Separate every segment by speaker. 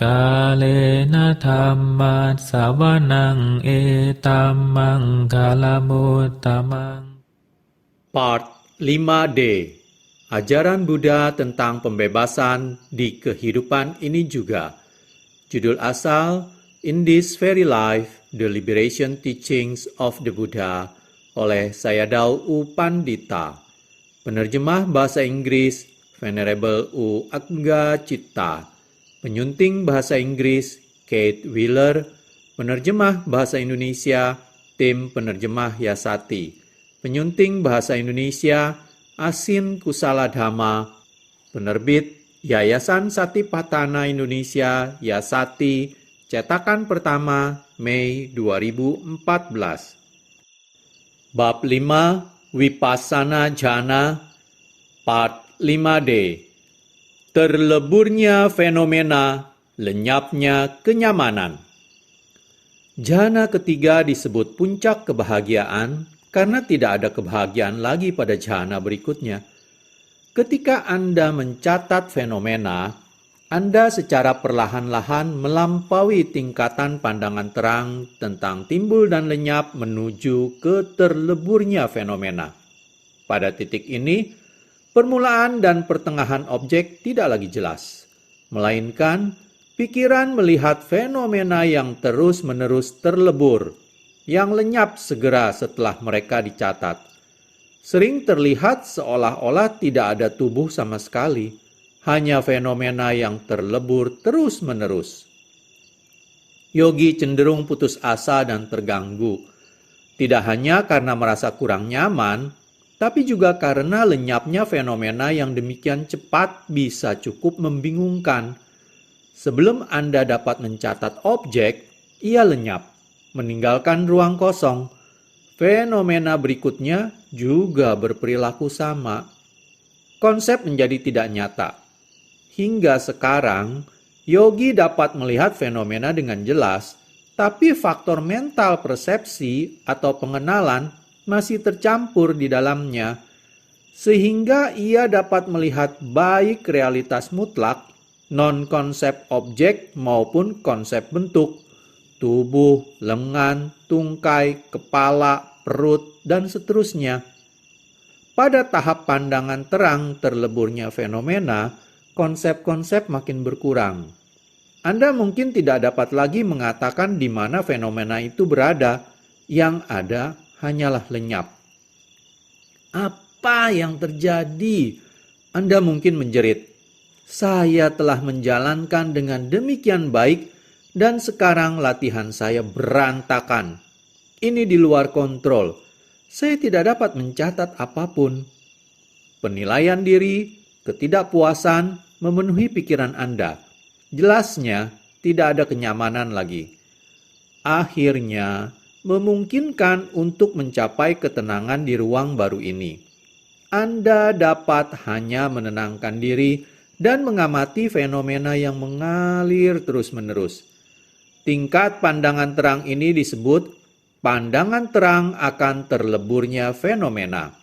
Speaker 1: กาเลนะธัมมัสสวนังเอตัมมังคลมุตตมัง
Speaker 2: Part 5D. Ajaran Buddha tentang pembebasan di kehidupan ini juga. Judul asal In This Very Life, The Liberation Teachings of the Buddha oleh Sayadaw U. Pandita. Penerjemah bahasa Inggris Venerable U. Agga Citta. Penyunting bahasa Inggris Kate Wheeler. Penerjemah bahasa Indonesia Tim Penerjemah Yasati. Penyunting bahasa Indonesia Asin Kusaladhama. Penerbit Yayasan Satipatthana Indonesia Yasati. Cetakan pertama Mei 2014. Bab 5 Vipassana Jhana Part 5D. Terleburnya fenomena, lenyapnya kenyamanan. Jhana ketiga disebut puncak kebahagiaan karena tidak ada kebahagiaan lagi pada jhana berikutnya. Ketika Anda mencatat fenomena, Anda secara perlahan-lahan melampaui tingkatan pandangan terang tentang timbul dan lenyap menuju ke terleburnya fenomena. Pada titik ini, permulaan dan pertengahan objek tidak lagi jelas, melainkan pikiran melihat fenomena yang terus-menerus terlebur, yang lenyap segera setelah mereka dicatat. Sering terlihat seolah-olah tidak ada tubuh sama sekali, hanya fenomena yang terlebur terus-menerus. Yogi cenderung putus asa dan terganggu, tidak hanya karena merasa kurang nyaman, tapi juga karena lenyapnya fenomena yang demikian cepat bisa cukup membingungkan. Sebelum Anda dapat mencatat objek, ia lenyap, meninggalkan ruang kosong. Fenomena berikutnya juga berperilaku sama. Konsep menjadi tidak nyata. Hingga sekarang, Yogi dapat melihat fenomena dengan jelas, tapi faktor mental persepsi atau pengenalan masih tercampur di dalamnya, sehingga ia dapat melihat baik realitas mutlak, non-konsep objek maupun konsep bentuk, tubuh, lengan, tungkai, kepala, perut, dan seterusnya. Pada tahap pandangan terang terleburnya fenomena, konsep-konsep makin berkurang. Anda mungkin tidak dapat lagi mengatakan di mana fenomena itu berada, yang ada hanyalah lenyap. Apa yang terjadi? Anda mungkin menjerit. Saya telah menjalankan dengan demikian baik dan sekarang latihan saya berantakan. Ini di luar kontrol. Saya tidak dapat mencatat apapun. Penilaian diri, ketidakpuasan memenuhi pikiran Anda. Jelasnya tidak ada kenyamanan lagi. Akhirnya memungkinkan untuk mencapai ketenangan di ruang baru ini. Anda dapat hanya menenangkan diri dan mengamati fenomena yang mengalir terus-menerus. Tingkat pandangan terang ini disebut pandangan terang akan terleburnya fenomena.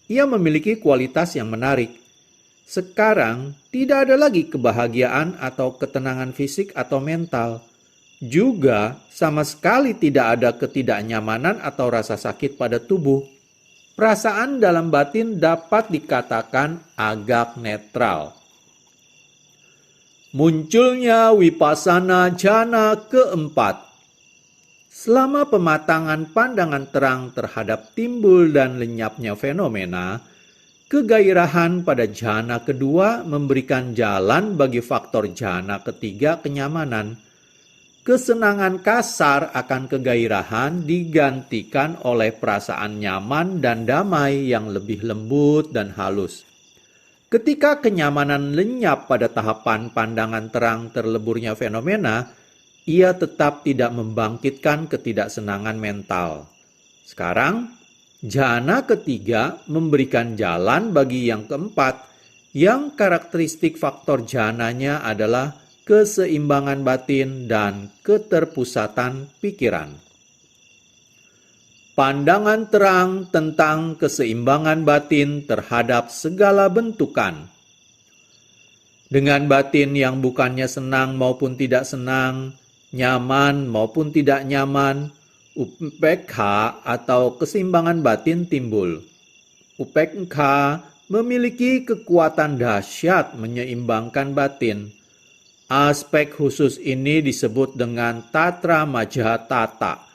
Speaker 2: Ia memiliki kualitas yang menarik. Sekarang tidak ada lagi kebahagiaan atau ketenangan fisik atau mental. Juga sama sekali tidak ada ketidaknyamanan atau rasa sakit pada tubuh. Perasaan dalam batin dapat dikatakan agak netral. Munculnya Vipassana Jhana keempat. Selama pematangan pandangan terang terhadap timbul dan lenyapnya fenomena, kegairahan pada jhana kedua memberikan jalan bagi faktor jhana ketiga kenyamanan. Kesenangan kasar akan kegairahan digantikan oleh perasaan nyaman dan damai yang lebih lembut dan halus. Ketika kenyamanan lenyap pada tahapan pandangan terang terleburnya fenomena, ia tetap tidak membangkitkan ketidaksenangan mental. Sekarang, jhana ketiga memberikan jalan bagi yang keempat, yang karakteristik faktor jhananya adalah keseimbangan batin dan keterpusatan pikiran. Pandangan terang tentang keseimbangan batin terhadap segala bentukan. Dengan batin yang bukannya senang maupun tidak senang, nyaman maupun tidak nyaman, upekha atau keseimbangan batin timbul. Upekha memiliki kekuatan dahsyat menyeimbangkan batin. Aspek khusus ini disebut dengan Tatra Majhatata.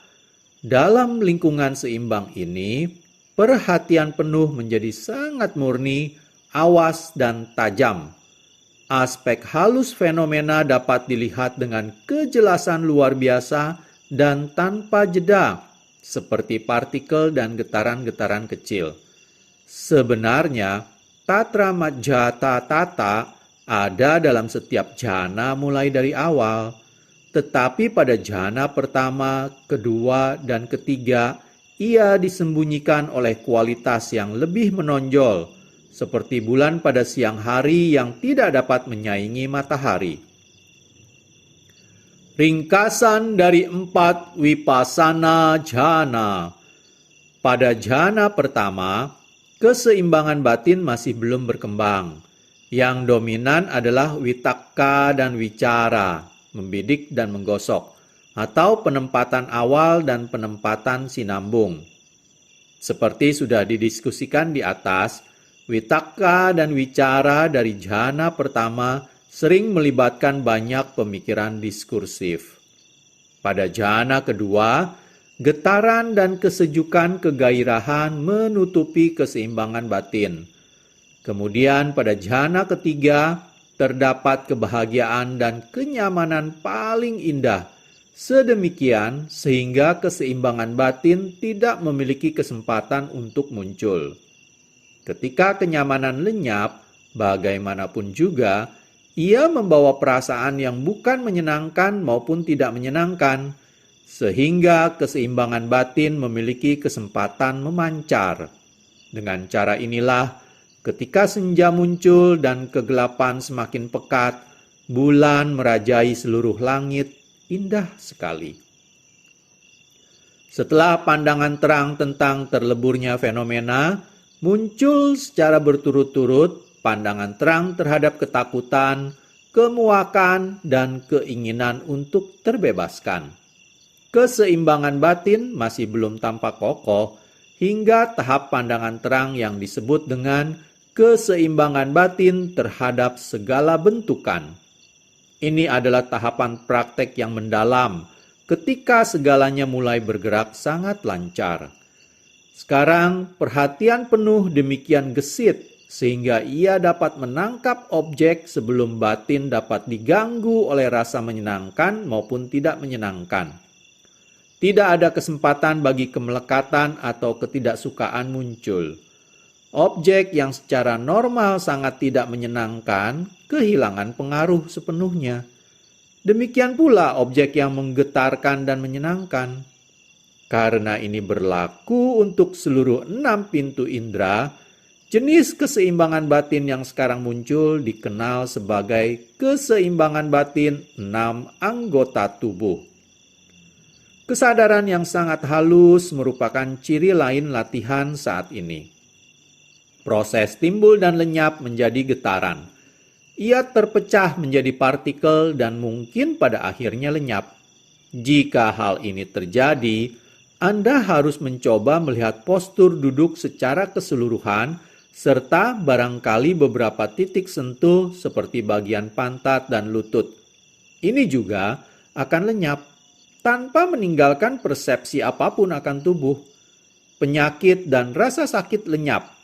Speaker 2: Dalam lingkungan seimbang ini, perhatian penuh menjadi sangat murni, awas, dan tajam. Aspek halus fenomena dapat dilihat dengan kejelasan luar biasa dan tanpa jeda, seperti partikel dan getaran-getaran kecil. Sebenarnya, Tatra Majhatata ada dalam setiap jhana mulai dari awal, tetapi pada jhana pertama, kedua, dan ketiga, ia disembunyikan oleh kualitas yang lebih menonjol, seperti bulan pada siang hari yang tidak dapat menyaingi matahari. Ringkasan dari 4 Vipassana jhana. Pada jhana pertama, keseimbangan batin masih belum berkembang. Yang dominan adalah witakka dan wicara, membidik dan menggosok, atau penempatan awal dan penempatan sinambung. Seperti sudah didiskusikan di atas, witakka dan wicara dari jhana pertama sering melibatkan banyak pemikiran diskursif. Pada jhana kedua, getaran dan kesejukan kegairahan menutupi keseimbangan batin. Kemudian pada jhana ketiga, terdapat kebahagiaan dan kenyamanan paling indah, sedemikian sehingga keseimbangan batin tidak memiliki kesempatan untuk muncul. Ketika kenyamanan lenyap, bagaimanapun juga, ia membawa perasaan yang bukan menyenangkan maupun tidak menyenangkan, sehingga keseimbangan batin memiliki kesempatan memancar. Dengan cara inilah, ketika senja muncul dan kegelapan semakin pekat, bulan merajai seluruh langit, indah sekali. Setelah pandangan terang tentang terleburnya fenomena, muncul secara berturut-turut pandangan terang terhadap ketakutan, kemuakan, dan keinginan untuk terbebaskan. Keseimbangan batin masih belum tampak kokoh hingga tahap pandangan terang yang disebut dengan keseimbangan batin terhadap segala bentukan. Ini adalah tahapan praktek yang mendalam ketika segalanya mulai bergerak sangat lancar. Sekarang perhatian penuh demikian gesit sehingga ia dapat menangkap objek sebelum batin dapat diganggu oleh rasa menyenangkan maupun tidak menyenangkan. Tidak ada kesempatan bagi kemelekatan atau ketidaksukaan muncul. Objek yang secara normal sangat tidak menyenangkan kehilangan pengaruh sepenuhnya. Demikian pula objek yang menggetarkan dan menyenangkan. Karena ini berlaku untuk seluruh 6 pintu indera, jenis keseimbangan batin yang sekarang muncul dikenal sebagai keseimbangan batin 6 anggota tubuh. Kesadaran yang sangat halus merupakan ciri lain latihan saat ini. Proses timbul dan lenyap menjadi getaran. Ia terpecah menjadi partikel dan mungkin pada akhirnya lenyap. Jika hal ini terjadi, Anda harus mencoba melihat postur duduk secara keseluruhan serta barangkali beberapa titik sentuh seperti bagian pantat dan lutut. Ini juga akan lenyap tanpa meninggalkan persepsi apapun akan tubuh. Penyakit dan rasa sakit lenyap.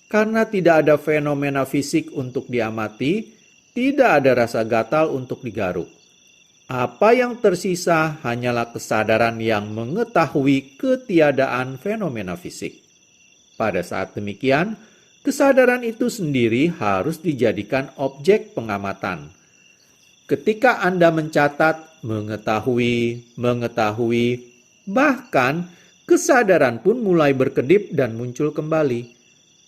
Speaker 2: Karena tidak ada fenomena fisik untuk diamati, tidak ada rasa gatal untuk digaruk. Apa yang tersisa hanyalah kesadaran yang mengetahui ketiadaan fenomena fisik. Pada saat demikian, kesadaran itu sendiri harus dijadikan objek pengamatan. Ketika Anda mencatat, mengetahui, bahkan kesadaran pun mulai berkedip dan muncul kembali.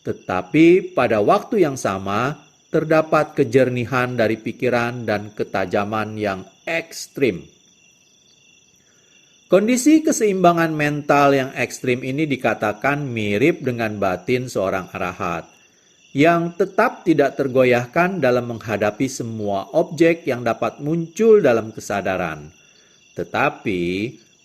Speaker 2: Tetapi pada waktu yang sama, terdapat kejernihan dari pikiran dan ketajaman yang ekstrim. Kondisi keseimbangan mental yang ekstrim ini dikatakan mirip dengan batin seorang arahat. yang tetap tidak tergoyahkan dalam menghadapi semua objek yang dapat muncul dalam kesadaran. Tetapi,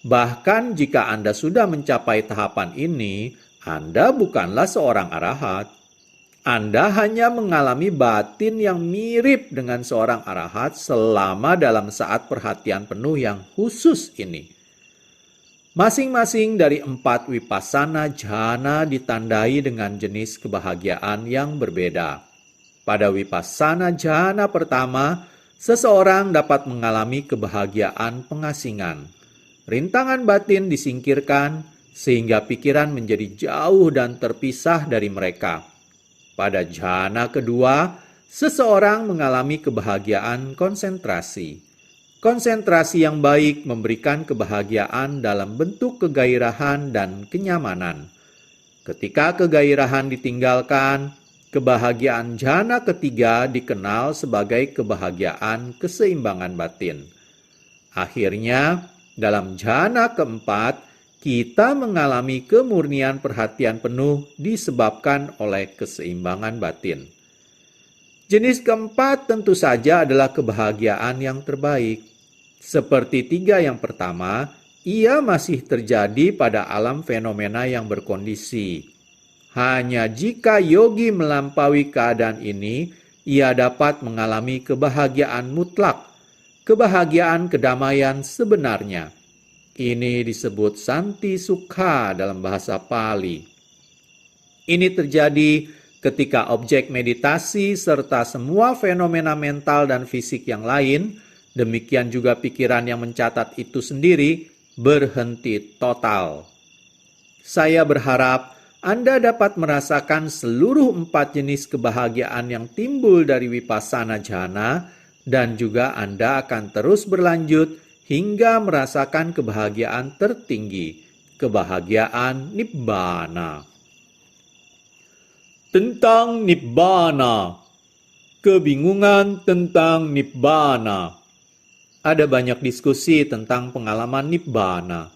Speaker 2: bahkan jika Anda sudah mencapai tahapan ini, Anda bukanlah seorang arahat. Anda hanya mengalami batin yang mirip dengan seorang arahat selama dalam saat perhatian penuh yang khusus ini. Masing-masing dari 4 vipassana jhana ditandai dengan jenis kebahagiaan yang berbeda. Pada vipassana jhana pertama, seseorang dapat mengalami kebahagiaan pengasingan. Rintangan batin disingkirkan sehingga pikiran menjadi jauh dan terpisah dari mereka. Pada jhana kedua, seseorang mengalami kebahagiaan konsentrasi. Konsentrasi yang baik memberikan kebahagiaan dalam bentuk kegairahan dan kenyamanan. Ketika kegairahan ditinggalkan, kebahagiaan jhana ketiga dikenal sebagai kebahagiaan keseimbangan batin. Akhirnya, dalam jhana keempat, kita mengalami kemurnian perhatian penuh disebabkan oleh keseimbangan batin. Jenis keempat tentu saja adalah kebahagiaan yang terbaik. Seperti 3 yang pertama, ia masih terjadi pada alam fenomena yang berkondisi. Hanya jika yogi melampaui keadaan ini, ia dapat mengalami kebahagiaan mutlak, kebahagiaan kedamaian sebenarnya. Ini disebut Santi Sukha dalam bahasa Pali. Ini terjadi ketika objek meditasi serta semua fenomena mental dan fisik yang lain, demikian juga pikiran yang mencatat itu sendiri, berhenti total. Saya berharap Anda dapat merasakan seluruh 4 jenis kebahagiaan yang timbul dari vipassana jhana, dan juga Anda akan terus berlanjut hingga merasakan kebahagiaan tertinggi, kebahagiaan Nibbana. Tentang Nibbana, kebingungan tentang Nibbana. Ada banyak diskusi tentang pengalaman Nibbana.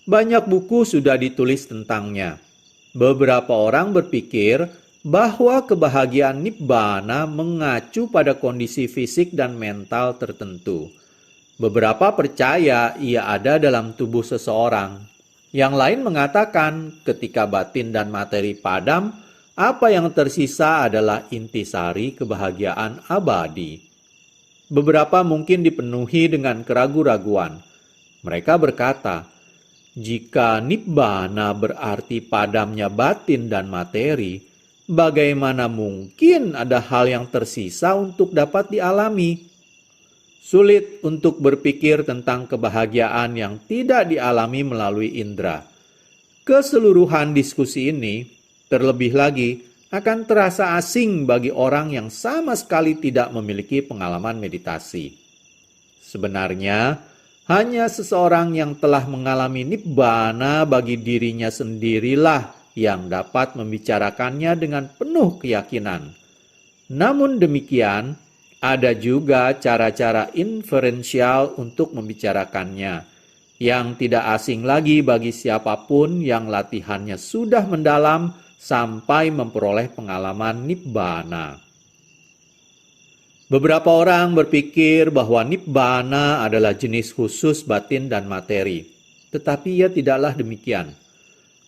Speaker 2: Banyak buku sudah ditulis tentangnya. Beberapa orang berpikir bahwa kebahagiaan Nibbana mengacu pada kondisi fisik dan mental tertentu. Beberapa percaya ia ada dalam tubuh seseorang. Yang lain mengatakan ketika batin dan materi padam, apa yang tersisa adalah intisari kebahagiaan abadi. Beberapa mungkin dipenuhi dengan keraguan-raguan. Mereka berkata, jika Nibbana berarti padamnya batin dan materi, bagaimana mungkin ada hal yang tersisa untuk dapat dialami? Sulit untuk berpikir tentang kebahagiaan yang tidak dialami melalui indera. Keseluruhan diskusi ini, terlebih lagi, akan terasa asing bagi orang yang sama sekali tidak memiliki pengalaman meditasi. Sebenarnya, hanya seseorang yang telah mengalami Nibbana bagi dirinya sendirilah yang dapat membicarakannya dengan penuh keyakinan. Namun demikian, ada juga cara-cara inferensial untuk membicarakannya, yang tidak asing lagi bagi siapapun yang latihannya sudah mendalam sampai memperoleh pengalaman Nibbana. Beberapa orang berpikir bahwa Nibbana adalah jenis khusus batin dan materi, tetapi ia tidaklah demikian.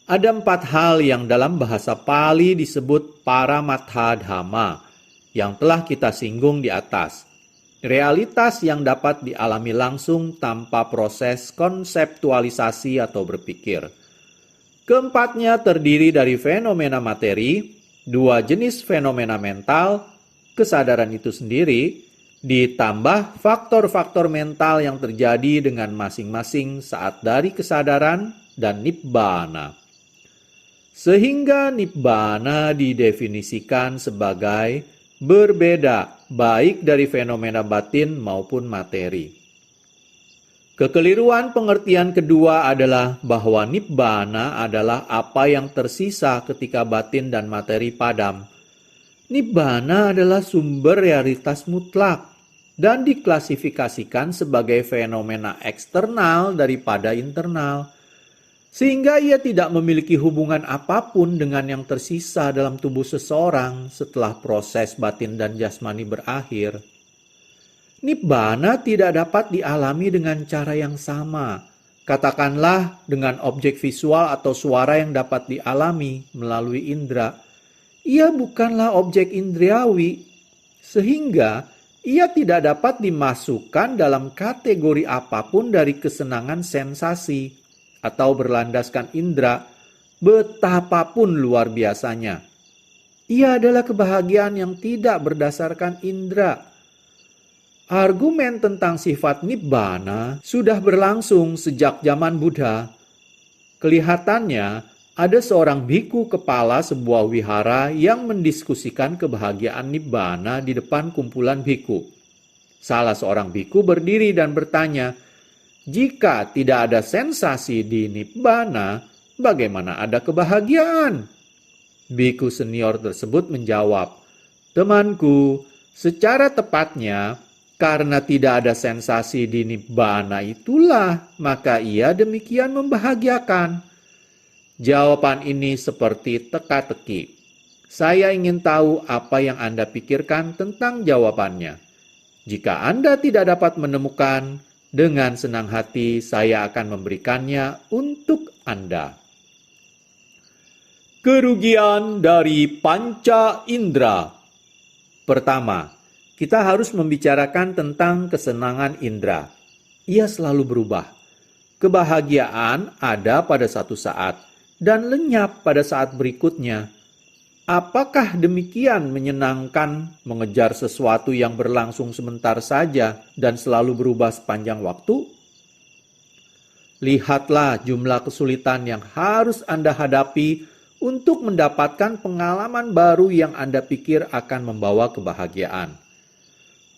Speaker 2: Ada 4 hal yang dalam bahasa Pali disebut Paramatha Dhamma, yang telah kita singgung di atas. Realitas yang dapat dialami langsung tanpa proses konseptualisasi atau berpikir. Keempatnya terdiri dari fenomena materi, 2 jenis fenomena mental, kesadaran itu sendiri, ditambah faktor-faktor mental yang terjadi dengan masing-masing saat dari kesadaran dan Nibbana. Sehingga Nibbana didefinisikan sebagai berbeda baik dari fenomena batin maupun materi. Kekeliruan pengertian kedua adalah bahwa Nibbana adalah apa yang tersisa ketika batin dan materi padam. Nibbana adalah sumber realitas mutlak dan diklasifikasikan sebagai fenomena eksternal daripada internal. sehingga ia tidak memiliki hubungan apapun dengan yang tersisa dalam tubuh seseorang setelah proses batin dan jasmani berakhir. Nibbana tidak dapat dialami dengan cara yang sama. Katakanlah dengan objek visual atau suara yang dapat dialami melalui indera. Ia bukanlah objek indriawi, sehingga ia tidak dapat dimasukkan dalam kategori apapun dari kesenangan sensasi atau berlandaskan indera, betapapun luar biasanya. Ia adalah kebahagiaan yang tidak berdasarkan indera. Argumen tentang sifat nibbana sudah berlangsung sejak zaman Buddha. Kelihatannya ada seorang biku kepala sebuah wihara yang mendiskusikan kebahagiaan nibbana di depan kumpulan biku. Salah seorang biku berdiri dan bertanya, "Jika tidak ada sensasi di nibbana, bagaimana ada kebahagiaan?" Biku senior tersebut menjawab, "Temanku, secara tepatnya, karena tidak ada sensasi di nibbana itulah, maka ia demikian membahagiakan." Jawaban ini seperti teka-teki. Saya ingin tahu apa yang Anda pikirkan tentang jawabannya. Jika Anda tidak dapat menemukan, dengan senang hati saya akan memberikannya untuk Anda. Kerugian dari panca indera. Pertama, kita harus membicarakan tentang kesenangan indera. Ia selalu berubah. Kebahagiaan ada pada satu saat dan lenyap pada saat berikutnya. Apakah demikian menyenangkan mengejar sesuatu yang berlangsung sebentar saja dan selalu berubah sepanjang waktu? Lihatlah jumlah kesulitan yang harus Anda hadapi untuk mendapatkan pengalaman baru yang Anda pikir akan membawa kebahagiaan.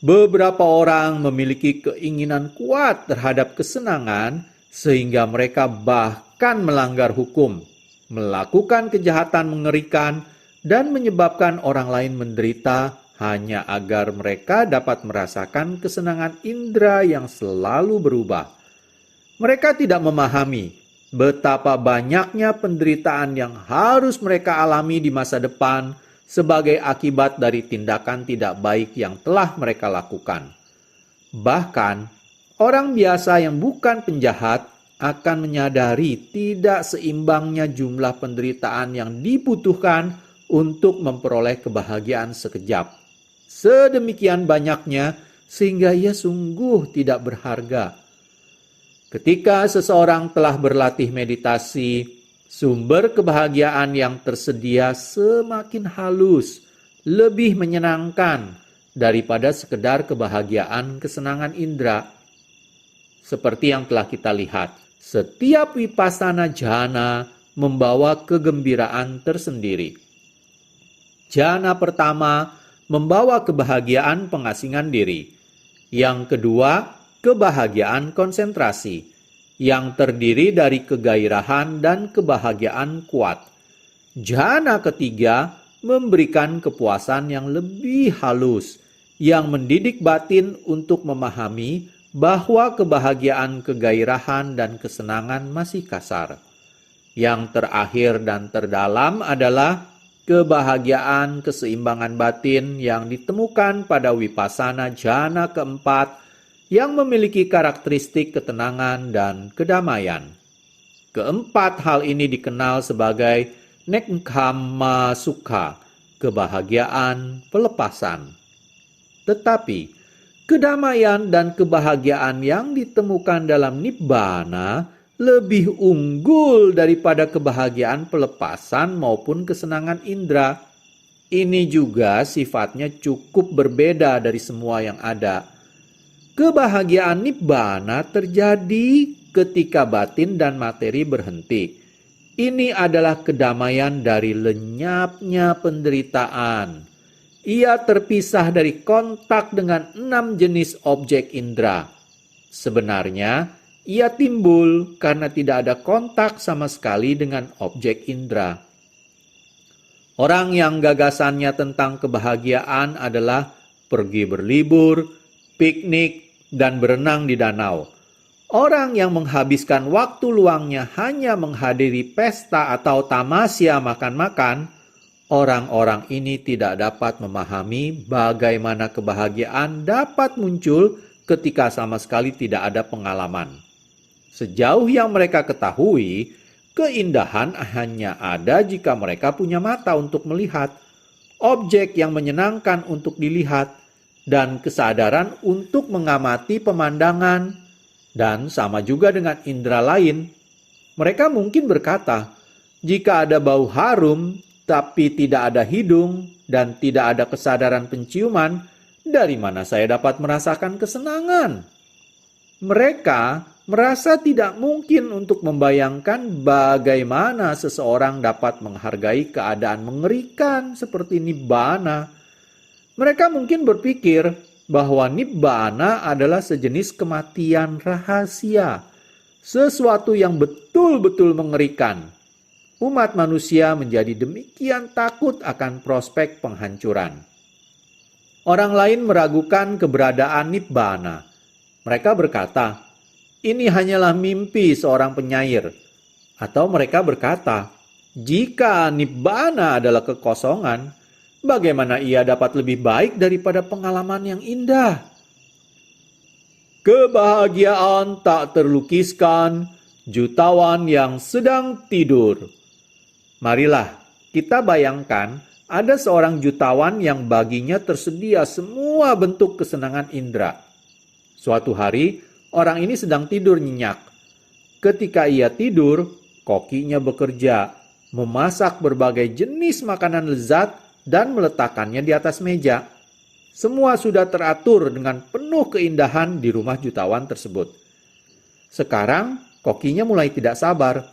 Speaker 2: Beberapa orang memiliki keinginan kuat terhadap kesenangan sehingga mereka bahkan melanggar hukum, melakukan kejahatan mengerikan, dan menyebabkan orang lain menderita hanya agar mereka dapat merasakan kesenangan indera yang selalu berubah. Mereka tidak memahami betapa banyaknya penderitaan yang harus mereka alami di masa depan sebagai akibat dari tindakan tidak baik yang telah mereka lakukan. Bahkan, orang biasa yang bukan penjahat akan menyadari tidak seimbangnya jumlah penderitaan yang dibutuhkan untuk memperoleh kebahagiaan sekejap. Sedemikian banyaknya sehingga ia sungguh tidak berharga. Ketika seseorang telah berlatih meditasi, sumber kebahagiaan yang tersedia semakin halus, lebih menyenangkan daripada sekedar kebahagiaan kesenangan indera. Seperti yang telah kita lihat, setiap vipassana jhana membawa kegembiraan tersendiri. Jhana pertama membawa kebahagiaan pengasingan diri. Yang kedua, kebahagiaan konsentrasi, yang terdiri dari kegairahan dan kebahagiaan kuat. Jhana ketiga memberikan kepuasan yang lebih halus, yang mendidik batin untuk memahami bahwa kebahagiaan kegairahan dan kesenangan masih kasar. Yang terakhir dan terdalam adalah kebahagiaan keseimbangan batin yang ditemukan pada vipassana jhana keempat yang memiliki karakteristik ketenangan dan kedamaian. Keempat hal ini dikenal sebagai nekkhamma sukha, kebahagiaan pelepasan. Tetapi kedamaian dan kebahagiaan yang ditemukan dalam nibbana lebih unggul daripada kebahagiaan pelepasan maupun kesenangan indera. Ini juga sifatnya cukup berbeda dari semua yang ada. Kebahagiaan nibbana terjadi ketika batin dan materi berhenti. Ini adalah kedamaian dari lenyapnya penderitaan. Ia terpisah dari kontak dengan 6 jenis objek indera. Sebenarnya, ia timbul karena tidak ada kontak sama sekali dengan objek indera. Orang yang gagasannya tentang kebahagiaan adalah pergi berlibur, piknik, dan berenang di danau. Orang yang menghabiskan waktu luangnya hanya menghadiri pesta atau tamasya makan-makan, orang-orang ini tidak dapat memahami bagaimana kebahagiaan dapat muncul ketika sama sekali tidak ada pengalaman. Sejauh yang mereka ketahui, keindahan hanya ada jika mereka punya mata untuk melihat, objek yang menyenangkan untuk dilihat, dan kesadaran untuk mengamati pemandangan. Dan sama juga dengan indera lain. Mereka mungkin berkata, jika ada bau harum, tapi tidak ada hidung, dan tidak ada kesadaran penciuman, dari mana saya dapat merasakan kesenangan? Mereka merasa tidak mungkin untuk membayangkan bagaimana seseorang dapat menghargai keadaan mengerikan seperti nibbana. Mereka mungkin berpikir bahwa nibbana adalah sejenis kematian rahasia, sesuatu yang betul-betul mengerikan. Umat manusia menjadi demikian takut akan prospek penghancuran. Orang lain meragukan keberadaan nibbana. Mereka berkata, ini hanyalah mimpi seorang penyair. Atau mereka berkata, jika nibbana adalah kekosongan, bagaimana ia dapat lebih baik daripada pengalaman yang indah? Kebahagiaan tak terlukiskan, jutawan yang sedang tidur. Marilah kita bayangkan ada seorang jutawan yang baginya tersedia semua bentuk kesenangan indera. Suatu hari, orang ini sedang tidur nyenyak. Ketika ia tidur, kokinya bekerja, memasak berbagai jenis makanan lezat, dan meletakkannya di atas meja. Semua sudah teratur dengan penuh keindahan di rumah jutawan tersebut. Sekarang kokinya mulai tidak sabar.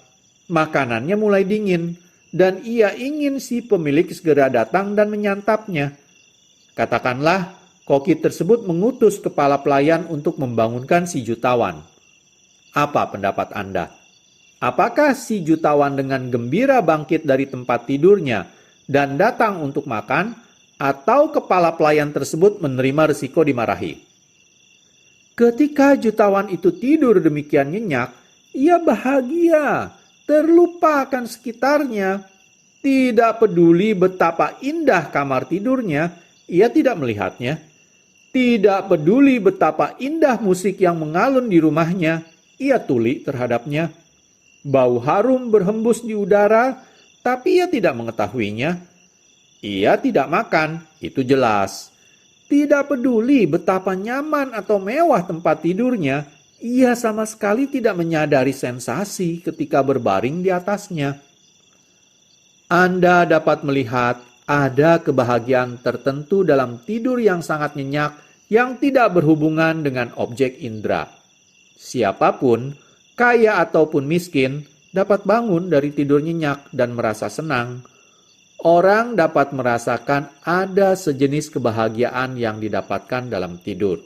Speaker 2: Makanannya mulai dingin dan ia ingin si pemilik segera datang dan menyantapnya. Katakanlah koki tersebut mengutus kepala pelayan untuk membangunkan si jutawan. Apa pendapat Anda? Apakah si jutawan dengan gembira bangkit dari tempat tidurnya dan datang untuk makan, atau kepala pelayan tersebut menerima risiko dimarahi? Ketika jutawan itu tidur demikian nyenyak, ia bahagia, terlupa akan sekitarnya. Tidak peduli betapa indah kamar tidurnya, ia tidak melihatnya. Tidak peduli betapa indah musik yang mengalun di rumahnya, ia tuli terhadapnya. Bau harum berhembus di udara, tapi ia tidak mengetahuinya. Ia tidak makan, itu jelas. Tidak peduli betapa nyaman atau mewah tempat tidurnya, ia sama sekali tidak menyadari sensasi ketika berbaring di atasnya. Anda dapat melihat ada kebahagiaan tertentu dalam tidur yang sangat nyenyak yang tidak berhubungan dengan objek indera. Siapapun, kaya ataupun miskin, dapat bangun dari tidur nyenyak dan merasa senang. Orang dapat merasakan ada sejenis kebahagiaan yang didapatkan dalam tidur.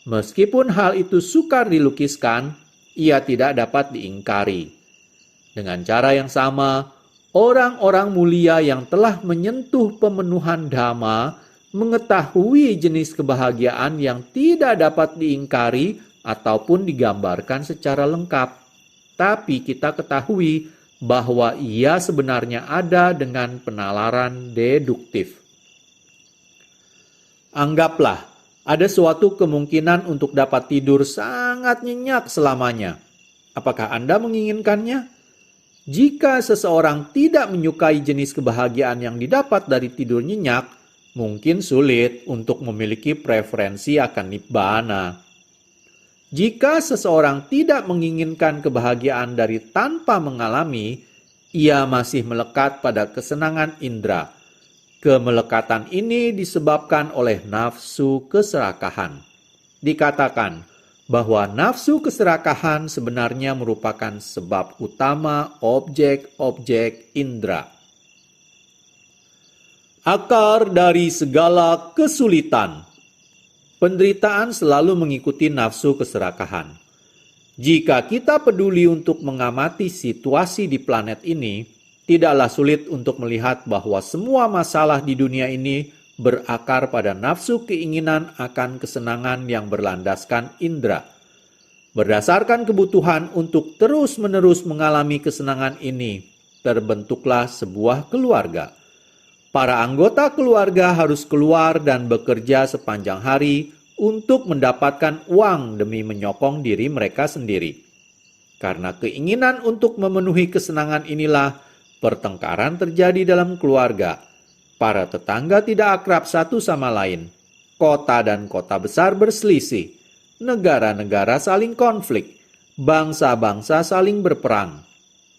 Speaker 2: Meskipun hal itu sukar dilukiskan, ia tidak dapat diingkari. Dengan cara yang sama, orang-orang mulia yang telah menyentuh pemenuhan dhamma mengetahui jenis kebahagiaan yang tidak dapat diingkari ataupun digambarkan secara lengkap. Tapi kita ketahui bahwa ia sebenarnya ada dengan penalaran deduktif. Anggaplah ada suatu kemungkinan untuk dapat tidur sangat nyenyak selamanya. Apakah Anda menginginkannya? Jika seseorang tidak menyukai jenis kebahagiaan yang didapat dari tidur nyenyak, mungkin sulit untuk memiliki preferensi akan nibbana. Jika seseorang tidak menginginkan kebahagiaan dari tanpa mengalami, ia masih melekat pada kesenangan indera. Kemelekatan ini disebabkan oleh nafsu keserakahan. Dikatakan bahwa nafsu keserakahan sebenarnya merupakan sebab utama objek-objek indera. Akar dari segala kesulitan. Penderitaan selalu mengikuti nafsu keserakahan. Jika kita peduli untuk mengamati situasi di planet ini, tidaklah sulit untuk melihat bahwa semua masalah di dunia ini berakar pada nafsu keinginan akan kesenangan yang berlandaskan indera. Berdasarkan kebutuhan untuk terus-menerus mengalami kesenangan ini, terbentuklah sebuah keluarga. Para anggota keluarga harus keluar dan bekerja sepanjang hari untuk mendapatkan uang demi menyokong diri mereka sendiri. Karena keinginan untuk memenuhi kesenangan inilah pertengkaran terjadi dalam keluarga. Para tetangga tidak akrab satu sama lain. Kota dan kota besar berselisih. Negara-negara saling konflik. Bangsa-bangsa saling berperang.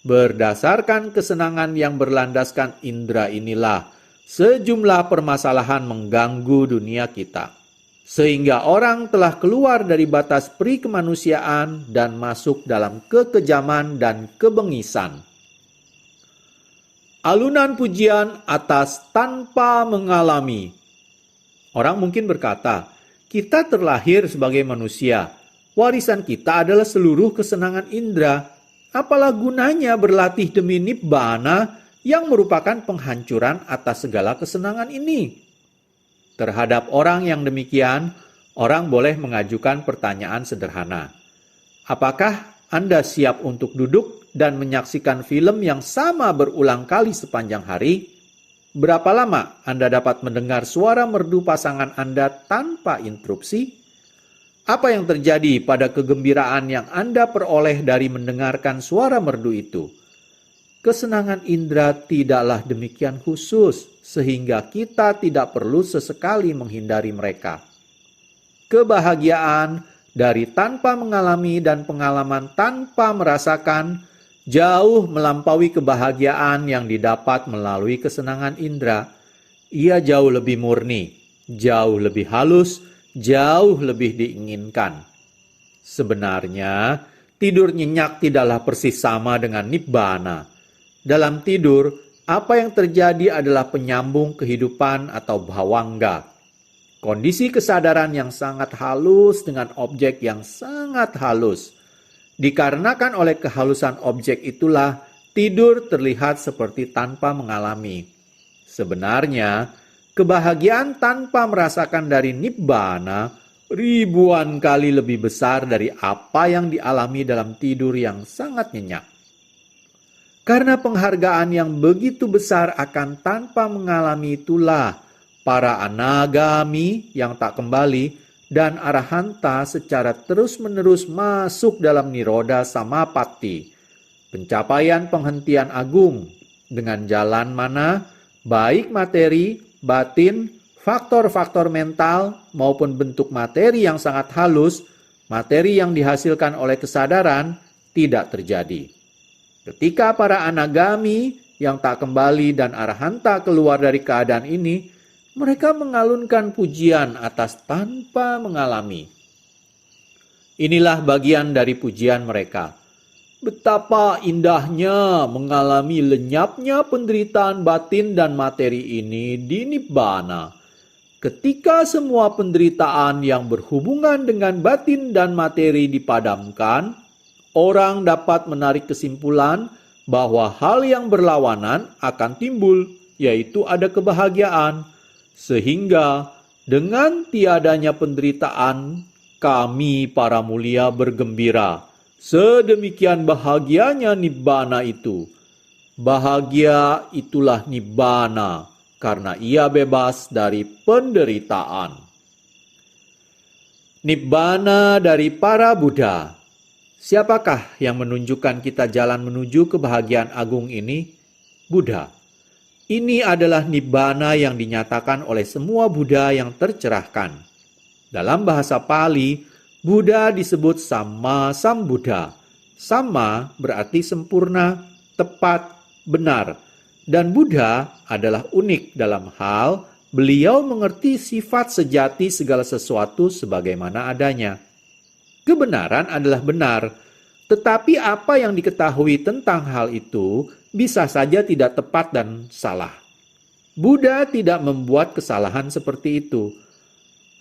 Speaker 2: Berdasarkan kesenangan yang berlandaskan indera inilah, sejumlah permasalahan mengganggu dunia kita. Sehingga orang telah keluar dari batas peri kemanusiaan dan masuk dalam kekejaman dan kebengisan. Alunan pujian atas tanpa mengalami. Orang mungkin berkata, kita terlahir sebagai manusia. Warisan kita adalah seluruh kesenangan indera. Apalah gunanya berlatih demi nibbana yang merupakan penghancuran atas segala kesenangan ini? Terhadap orang yang demikian, orang boleh mengajukan pertanyaan sederhana. Apakah Anda siap untuk duduk dan menyaksikan film yang sama berulang kali sepanjang hari? Berapa lama Anda dapat mendengar suara merdu pasangan Anda tanpa interupsi? Apa yang terjadi pada kegembiraan yang Anda peroleh dari mendengarkan suara merdu itu? Kesenangan indera tidaklah demikian khusus, sehingga kita tidak perlu sesekali menghindari mereka. Kebahagiaan dari tanpa mengalami dan pengalaman tanpa merasakan jauh melampaui kebahagiaan yang didapat melalui kesenangan indera. Ia jauh lebih murni, jauh lebih halus, jauh lebih diinginkan. Sebenarnya, tidur nyenyak tidaklah persis sama dengan nibbana. Dalam tidur, apa yang terjadi adalah penyambung kehidupan atau bhavanga. Kondisi kesadaran yang sangat halus dengan objek yang sangat halus. Dikarenakan oleh kehalusan objek itulah, tidur terlihat seperti tanpa mengalami. Sebenarnya, kebahagiaan tanpa merasakan dari nibbana ribuan kali lebih besar dari apa yang dialami dalam tidur yang sangat nyenyak. Karena penghargaan yang begitu besar akan tanpa mengalami itulah, para anagami yang tak kembali dan arahanta secara terus-menerus masuk dalam niroda samapatti, pencapaian penghentian agung, dengan jalan mana baik materi, batin, faktor-faktor mental maupun bentuk materi yang sangat halus, materi yang dihasilkan oleh kesadaran tidak terjadi. Ketika para anagami yang tak kembali dan arahanta keluar dari keadaan ini, mereka mengalunkan pujian atas tanpa mengalami. Inilah bagian dari pujian mereka. Betapa indahnya mengalami lenyapnya penderitaan batin dan materi ini di nibbana. Ketika semua penderitaan yang berhubungan dengan batin dan materi dipadamkan, orang dapat menarik kesimpulan bahwa hal yang berlawanan akan timbul, yaitu ada kebahagiaan. Sehingga dengan tiadanya penderitaan, kami para mulia bergembira. Sedemikian bahagianya nibbana itu. Bahagia itulah nibbana, karena ia bebas dari penderitaan. Nibbana dari para Buddha. Siapakah yang menunjukkan kita jalan menuju kebahagiaan agung ini? Buddha. Ini adalah nibbana yang dinyatakan oleh semua Buddha yang tercerahkan. Dalam bahasa Pali, Buddha disebut Samma Sambuddha. Sama berarti sempurna, tepat, benar. Dan Buddha adalah unik dalam hal beliau mengerti sifat sejati segala sesuatu sebagaimana adanya. Kebenaran adalah benar, tetapi apa yang diketahui tentang hal itu bisa saja tidak tepat dan salah. Buddha tidak membuat kesalahan seperti itu.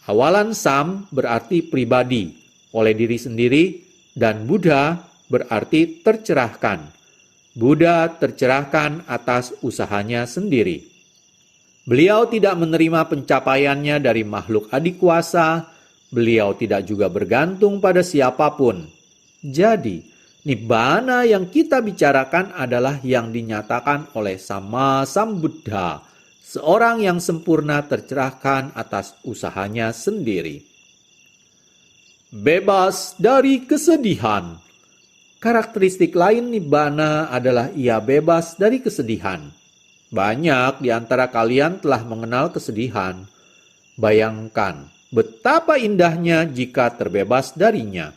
Speaker 2: Awalan sam berarti pribadi, oleh diri sendiri, dan Buddha berarti tercerahkan. Buddha tercerahkan atas usahanya sendiri. Beliau tidak menerima pencapaiannya dari makhluk adikuasa. Beliau tidak juga bergantung pada siapapun. Jadi, nibbana yang kita bicarakan adalah yang dinyatakan oleh Sama Sambuddha, seorang yang sempurna tercerahkan atas usahanya sendiri. Bebas dari kesedihan. Karakteristik lain nibbana adalah ia bebas dari kesedihan. Banyak di antara kalian telah mengenal kesedihan. Bayangkan betapa indahnya jika terbebas darinya.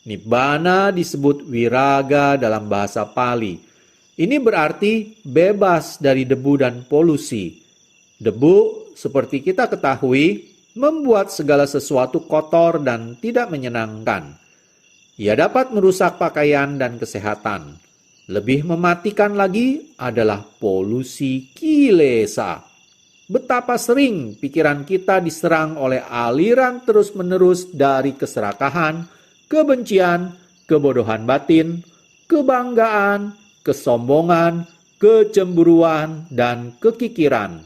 Speaker 2: Nibbana disebut wiraga dalam bahasa Pali. Ini berarti bebas dari debu dan polusi. Debu, seperti kita ketahui, membuat segala sesuatu kotor dan tidak menyenangkan. Ia dapat merusak pakaian dan kesehatan. Lebih mematikan lagi adalah polusi kilesa. Betapa sering pikiran kita diserang oleh aliran terus-menerus dari keserakahan, kebencian, kebodohan batin, kebanggaan, kesombongan, kecemburuan, dan kekikiran.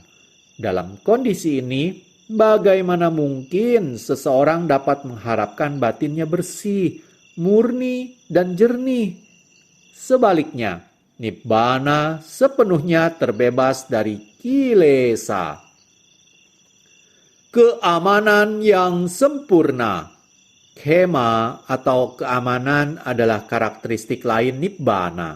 Speaker 2: Dalam kondisi ini, bagaimana mungkin seseorang dapat mengharapkan batinnya bersih, murni, dan jernih? Sebaliknya, nibbana sepenuhnya terbebas dari kilesa. Keamanan yang sempurna. Khema atau keamanan adalah karakteristik lain nibbana.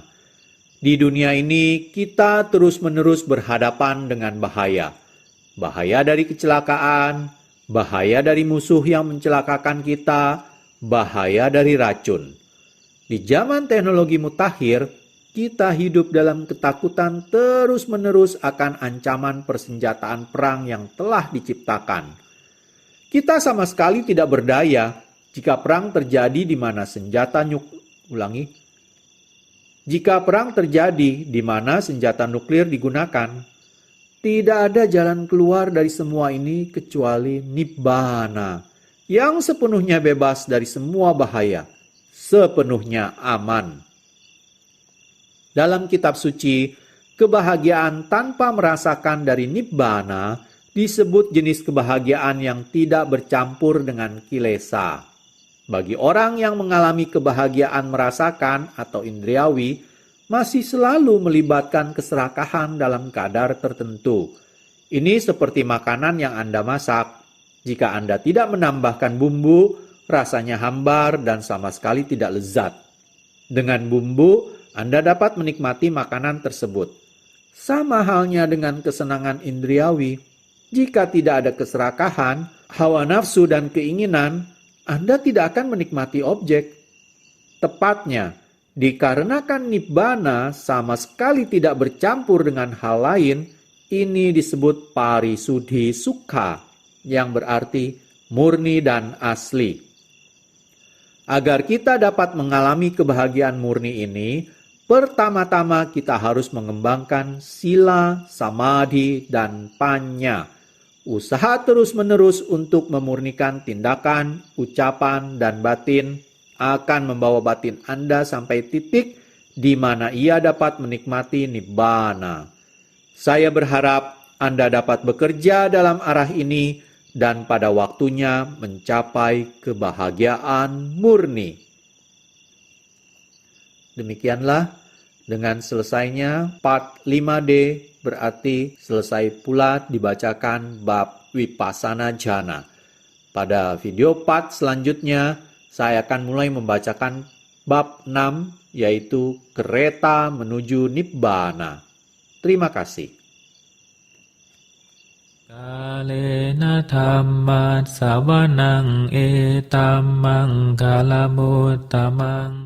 Speaker 2: Di dunia ini kita terus-menerus berhadapan dengan bahaya. Bahaya dari kecelakaan, bahaya dari musuh yang mencelakakan kita, bahaya dari racun. Di zaman teknologi mutakhir, kita hidup dalam ketakutan terus-menerus akan ancaman persenjataan perang yang telah diciptakan. Kita sama sekali tidak berdaya jika perang terjadi di mana Jika perang terjadi di mana senjata nuklir digunakan, tidak ada jalan keluar dari semua ini kecuali nibbana, yang sepenuhnya bebas dari semua bahaya, sepenuhnya aman. Dalam kitab suci, kebahagiaan tanpa merasakan dari nibbana disebut jenis kebahagiaan yang tidak bercampur dengan kilesa. Bagi orang yang mengalami kebahagiaan merasakan atau indriawi, masih selalu melibatkan keserakahan dalam kadar tertentu. Ini seperti makanan yang Anda masak. Jika Anda tidak menambahkan bumbu, rasanya hambar dan sama sekali tidak lezat. Dengan bumbu, Anda dapat menikmati makanan tersebut. Sama halnya dengan kesenangan indriawi. Jika tidak ada keserakahan, hawa nafsu dan keinginan, Anda tidak akan menikmati objek. Tepatnya, dikarenakan nibbana sama sekali tidak bercampur dengan hal lain, ini disebut parisuddhi sukha, yang berarti murni dan asli. Agar kita dapat mengalami kebahagiaan murni ini, pertama-tama kita harus mengembangkan sila, samadhi, dan panya. Usaha terus-menerus untuk memurnikan tindakan, ucapan, dan batin akan membawa batin Anda sampai titik di mana ia dapat menikmati nibbana. Saya berharap Anda dapat bekerja dalam arah ini dan pada waktunya mencapai kebahagiaan murni. Demikianlah dengan selesainya part 5D, berarti selesai pula dibacakan bab Vipassana Jhana. Pada video part selanjutnya, saya akan mulai membacakan bab 6, yaitu kereta menuju Nibbana. Terima kasih.
Speaker 1: Kalena dhammat savanang etammang kalamutamang